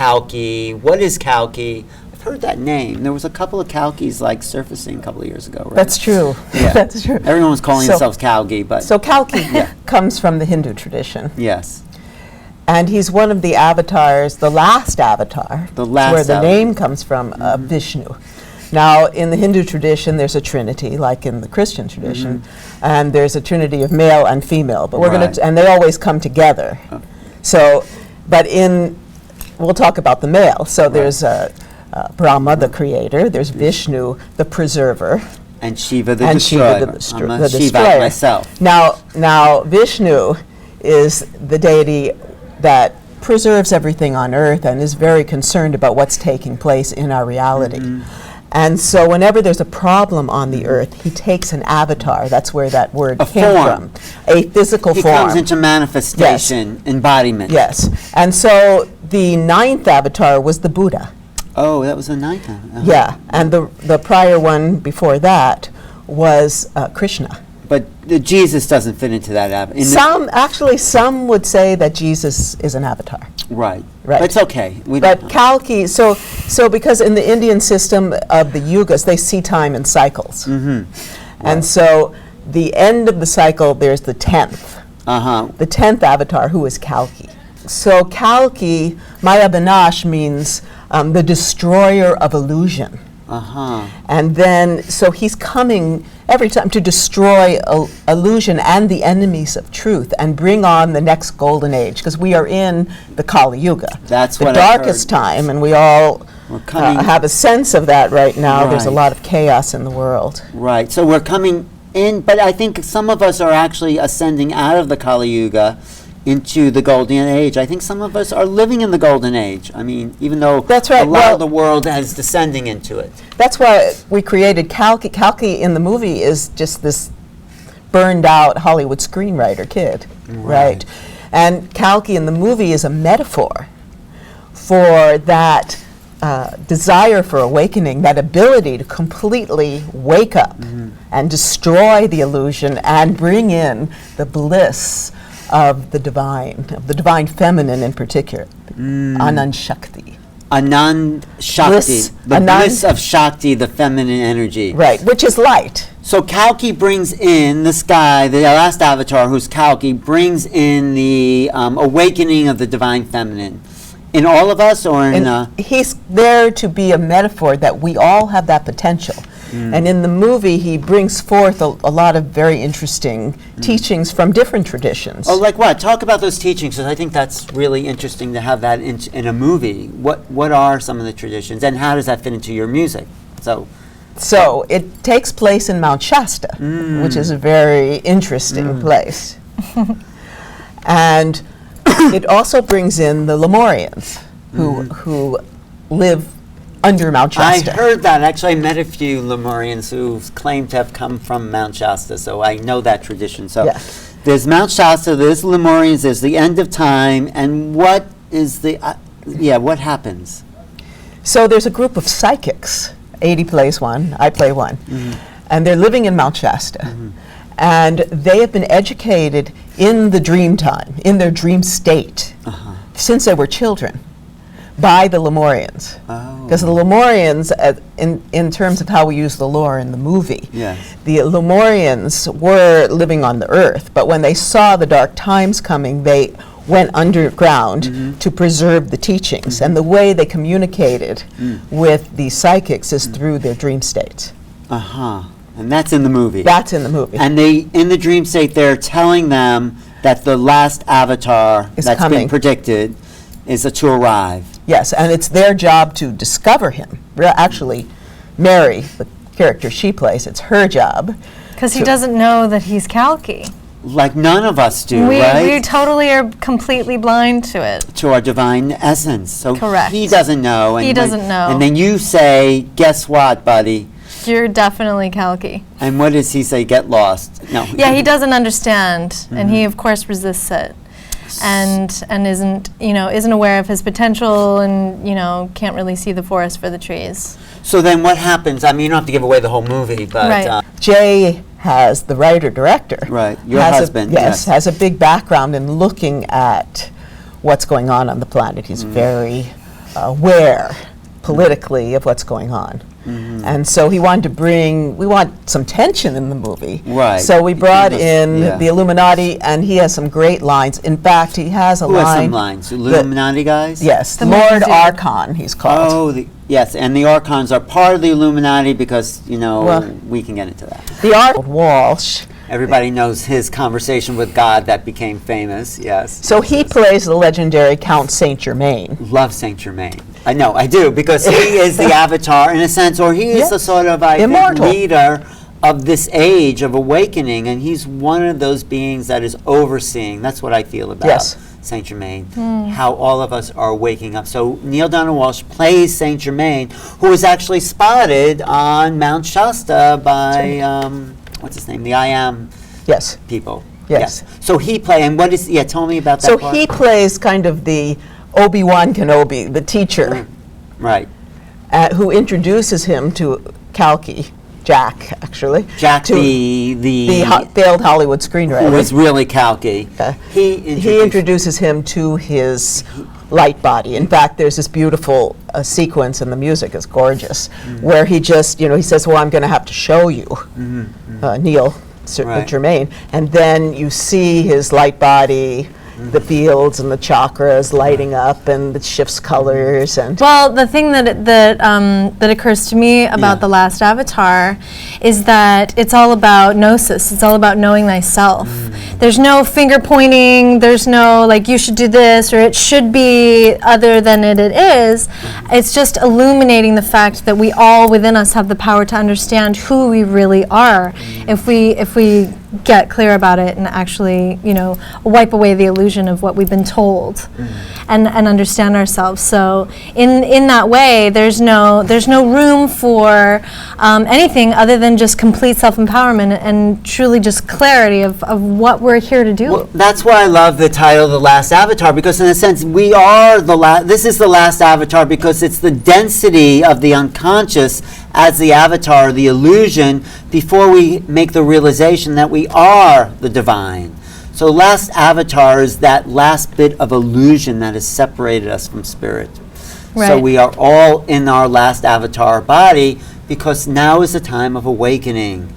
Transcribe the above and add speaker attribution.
Speaker 1: Kalki. What is Kalki? I've heard that name. There was a couple of Kalkis like surfacing a couple of years ago, right?
Speaker 2: That's true.
Speaker 1: Yeah.
Speaker 2: That's true.
Speaker 1: Everyone was calling themselves Kalki, but
Speaker 2: so Kalki comes from the Hindu tradition.
Speaker 1: yes.
Speaker 2: And he's one of the avatars, the last avatar.
Speaker 1: The last
Speaker 2: where the
Speaker 1: avatar.
Speaker 2: name comes from, Vishnu. Now, in the Hindu tradition, there's a trinity, like in the Christian tradition, and there's a trinity of male and female. But we're
Speaker 1: Right.
Speaker 2: and they always come together.
Speaker 1: Oh.
Speaker 2: So, but we'll talk about the male. So there's Brahma, the creator. There's Vishnu, the preserver.
Speaker 1: And Shiva the
Speaker 2: And
Speaker 1: destroyer.
Speaker 2: Shiva the
Speaker 1: I'm a
Speaker 2: the
Speaker 1: Shiva
Speaker 2: destroyer.
Speaker 1: myself.
Speaker 2: Now Vishnu is the deity that preserves everything on earth and is very concerned about what's taking place in our reality. And so whenever there's a problem on the earth, he takes an avatar. That's where that word came
Speaker 1: form.
Speaker 2: from. A physical
Speaker 1: He
Speaker 2: form.
Speaker 1: comes into manifestation, embodiment.
Speaker 2: Yes. And so the 9th avatar was the Buddha.
Speaker 1: Oh, that was a ninth one. Uh-huh.
Speaker 2: Yeah. And the prior one before that was Krishna.
Speaker 1: But Jesus doesn't fit into that avatar.
Speaker 2: Some would say that Jesus is an avatar.
Speaker 1: Right.
Speaker 2: Right.
Speaker 1: It's okay.
Speaker 2: But Kalki, so because in the Indian system of the yugas, they see time in cycles. And so the end of the cycle, there's the 10th. The 10th avatar, who is Kalki. So Kalki, Maya Binash, means the destroyer of illusion. And then, so he's coming every time to destroy illusion and the enemies of truth and bring on the next golden age, because we are in the Kali Yuga.
Speaker 1: That's
Speaker 2: the
Speaker 1: what I
Speaker 2: darkest time, and we all have a sense of that right now. There's a
Speaker 1: Right.
Speaker 2: lot of chaos in the world.
Speaker 1: Right. So we're coming in, but I think some of us are actually ascending out of the Kali Yuga into the golden age. I think some of us are living in the golden age. I mean, even though
Speaker 2: That's right.
Speaker 1: a lot
Speaker 2: Well,
Speaker 1: of the world is descending into it.
Speaker 2: That's why we created Kalki. Kalki in the movie is just this burned out Hollywood screenwriter kid, right? And Kalki in the movie is a metaphor for that desire for awakening, that ability to completely wake up and destroy the illusion and bring in the bliss of the divine feminine in particular, Anand Shakti.
Speaker 1: Anand Shakti,
Speaker 2: Bliss.
Speaker 1: the bliss of Shakti, the feminine energy.
Speaker 2: Right, which is light.
Speaker 1: So Kalki brings in this guy, the last avatar, who's Kalki, brings in the awakening of the divine feminine. In all of us, or in...
Speaker 2: He's there to be a metaphor that we all have that potential. And in the movie, he brings forth a lot of very interesting teachings from different traditions.
Speaker 1: Oh, like what? Talk about those teachings, because I think that's really interesting to have that in a movie. What are some of the traditions, and how does that fit into your music?
Speaker 2: So it takes place in Mount Shasta, which is a very interesting place. And it also brings in the Lemurians, who live under Mount Shasta.
Speaker 1: I heard that. Actually, I met a few Lemurians who claim to have come from Mount Shasta, so I know that tradition. So there's Mount Shasta, there's Lemurians, there's the end of time, and what is the, what happens?
Speaker 2: So there's a group of psychics. 80 plays one, I play one. And they're living in Mount Shasta. And they have been educated in the dream time, in their dream state, since they were children, by the Lemurians. Because the Lemurians, in terms of how we use the lore in the movie, the Lemurians were living on the earth, but when they saw the dark times coming, they went underground to preserve the teachings. And the way they communicated with the psychics is through their dream states.
Speaker 1: And that's in the movie.
Speaker 2: That's in the movie.
Speaker 1: And they, in the dream state, they're telling them that the last avatar that's been predicted is to arrive.
Speaker 2: Yes, and it's their job to discover him. Actually, Mary, the character she plays, it's her job.
Speaker 3: Because he doesn't know that he's Kalki.
Speaker 1: Like none of us do, right?
Speaker 3: We totally are completely blind to it.
Speaker 1: To our divine essence. So
Speaker 3: correct.
Speaker 1: He doesn't know. And
Speaker 3: he doesn't know.
Speaker 1: And then you say, guess what, buddy?
Speaker 3: You're definitely Kalki.
Speaker 1: And what does he say? Get lost. No.
Speaker 3: Yeah, he doesn't understand, and he of course resists it, and isn't aware of his potential, and can't really see the forest for the trees.
Speaker 1: So then what happens? I mean, you don't have to give away the whole movie, but
Speaker 2: Jay has, the writer-director,
Speaker 1: your husband,
Speaker 2: has a big background in looking at what's going on the planet. He's very aware politically of what's going on. And so we want some tension in the movie.
Speaker 1: Right.
Speaker 2: So we brought in
Speaker 1: Yeah.
Speaker 2: the Illuminati, and he has some great lines. In fact, he has a
Speaker 1: Who
Speaker 2: line.
Speaker 1: has some lines? Illuminati guys?
Speaker 2: Yes,
Speaker 3: The
Speaker 2: Lord
Speaker 3: Magic.
Speaker 2: Archon, he's called.
Speaker 1: Oh, yes, and the Archons are part of the Illuminati because,
Speaker 2: Well-
Speaker 1: we can get into that.
Speaker 2: The Walsh.
Speaker 1: Everybody knows his conversation with God that became famous, yes.
Speaker 2: So he plays the legendary Count Saint Germain.
Speaker 1: Love Saint Germain. I know, I do, because he is the avatar in a sense, or he is
Speaker 2: Yes.
Speaker 1: the sort of, I think,
Speaker 2: Immortal.
Speaker 1: leader of this age of awakening, and he's one of those beings that is overseeing. That's what I feel about
Speaker 2: Yes.
Speaker 1: Saint Germain, how all of us are waking up. So Neil Donald Walsh plays Saint Germain, who was actually spotted on Mount Shasta by, what's his name, the I Am
Speaker 2: Yes.
Speaker 1: people.
Speaker 2: Yes.
Speaker 1: So he and what is, tell me about that
Speaker 2: So
Speaker 1: part.
Speaker 2: he plays kind of the Obi-Wan Kenobi, the teacher,
Speaker 1: Right.
Speaker 2: who introduces him to Kalki, Jack, actually.
Speaker 1: Jack,
Speaker 2: to the failed Hollywood screenwriter.
Speaker 1: who was really Kalki.
Speaker 2: He introduces him to his light body. In fact, there's this beautiful sequence, and the music is gorgeous, where he just, he says, well, I'm going to have to show you, Neil
Speaker 1: Right.
Speaker 2: Germain. And then you see his light body, the fields and the chakras lighting up, and it shifts colors. And
Speaker 3: Well, the thing that occurs to me about
Speaker 1: Yeah.
Speaker 3: The Last Avatar is that it's all about gnosis. It's all about knowing thyself. There's no finger pointing. There's no like you should do this or it should be other than it is. It's just illuminating the fact that we all within us have the power to understand who we really are. If we get clear about it and actually, wipe away the illusion of what we've been told, and understand ourselves. So in that way, there's no room for anything other than just complete self-empowerment and truly just clarity of what we're here to do.
Speaker 1: Well, that's why I love the title, The Last Avatar, because in a sense, we are this is the last avatar because it's the density of the unconscious as the avatar, the illusion, before we make the realization that we are the divine. So last avatar is that last bit of illusion that has separated us from spirit. So
Speaker 3: Right.
Speaker 1: we are all in our last avatar body because now is the time of awakening.